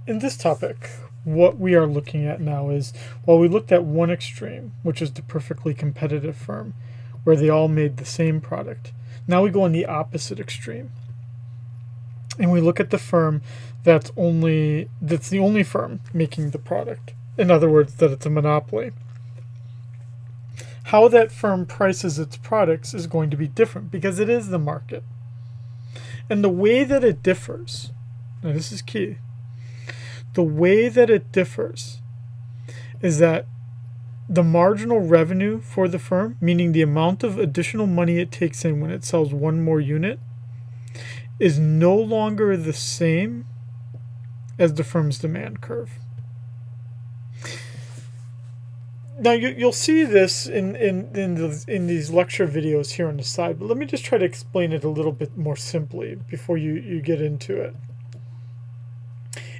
in this topic, what we are looking at now is, while we looked at one extreme, which is the perfectly competitive firm, where they all made the same product. Now we go on the opposite extreme. And we look at the firm that's the only firm making the product. In other words, that it's a monopoly. How that firm prices its products is going to be different because it is the market. And the way that it differs, now this is key, the way that it differs is that the marginal revenue for the firm, meaning the amount of additional money it takes in when it sells one more unit, is no longer the same as the firm's demand curve. Now you'll see this in these lecture videos here on the side, but let me just try to explain it a little bit more simply before you get into it.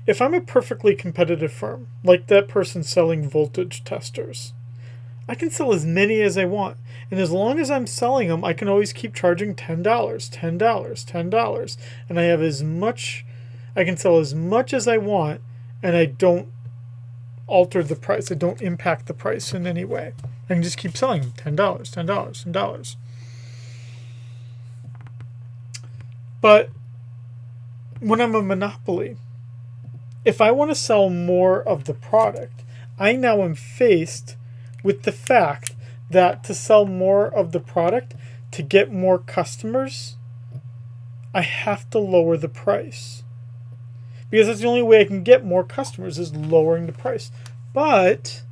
If I'm a perfectly competitive firm, like that person selling voltage testers, I can sell as many as I want. And as long as I'm selling them, I can always keep charging $10, $10, $10. And I can sell as much as I want, and I don't alter the price. I don't impact the price in any way. I can just keep selling them. $10, $10, $10. But when I'm a monopoly, if I want to sell more of the product, I now am faced with the fact that to sell more of the product, to get more customers, I have to lower the price. Because that's the only way I can get more customers, is lowering the price. But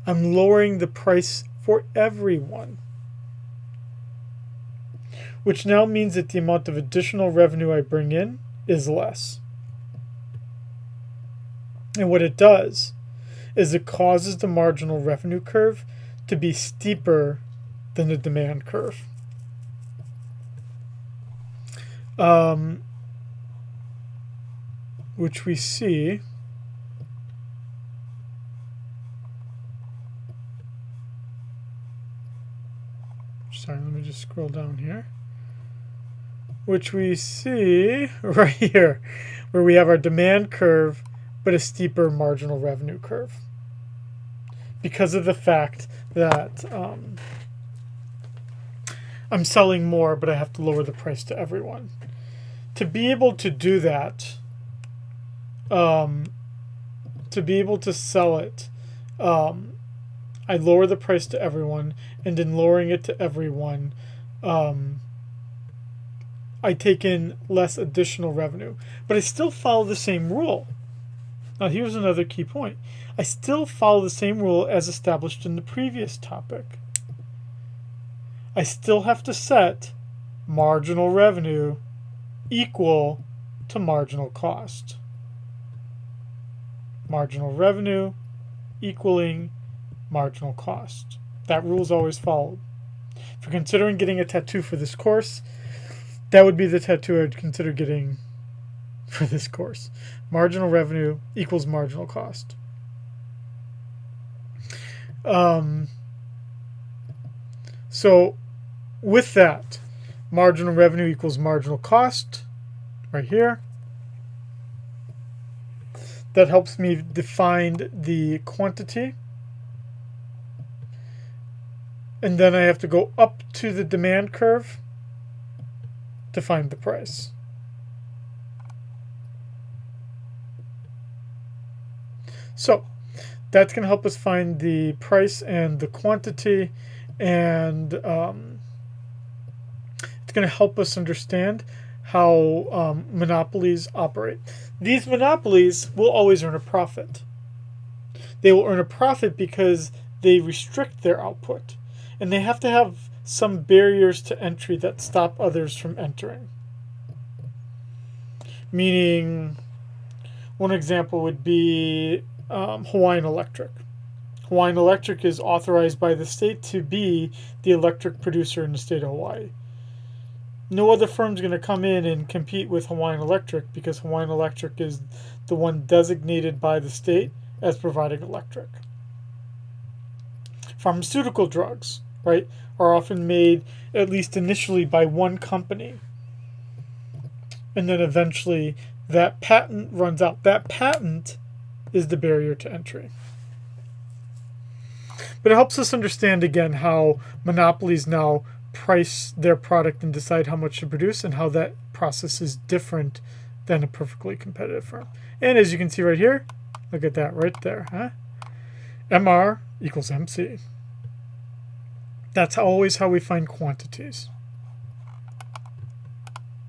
I'm lowering the price for everyone, which now means that the amount of additional revenue I bring in is less. And what it does is it causes the marginal revenue curve to be steeper than the demand curve. Which we see sorry, let me just scroll down here. Which we see right here, where we have our demand curve, but a steeper marginal revenue curve. Because of the fact that I'm selling more, but I have to lower the price to everyone. To be able to do that, to be able to sell it, I lower the price to everyone, and in lowering it to everyone, I take in less additional revenue. But I still follow the same rule. Now here's another key point. I still follow the same rule as established in the previous topic. I still have to set marginal revenue equal to marginal cost. Marginal revenue equaling marginal cost. That rule is always followed. If you're considering getting a tattoo for this course, that would be the tattoo I'd consider getting for this course. Marginal revenue equals marginal cost. So with that, marginal revenue equals marginal cost right here. That helps me define the quantity. And then I have to go up to the demand curve to find the price. So that's going to help us find the price and the quantity, and it's going to help us understand how monopolies operate. These monopolies will always earn a profit. They will earn a profit because they restrict their output, and they have to have some barriers to entry that stop others from entering. Meaning, one example would be Hawaiian Electric. Hawaiian Electric is authorized by the state to be the electric producer in the state of Hawaii. No other firm's going to come in and compete with Hawaiian Electric because Hawaiian Electric is the one designated by the state as providing electric. Pharmaceutical drugs, right, are often made, at least initially, by one company. And then eventually that patent runs out. That patent is the barrier to entry. But it helps us understand, again, how monopolies now price their product and decide how much to produce, and how that process is different than a perfectly competitive firm. And as you can see right here, look at that right there, huh? MR equals MC. That's always how we find quantities.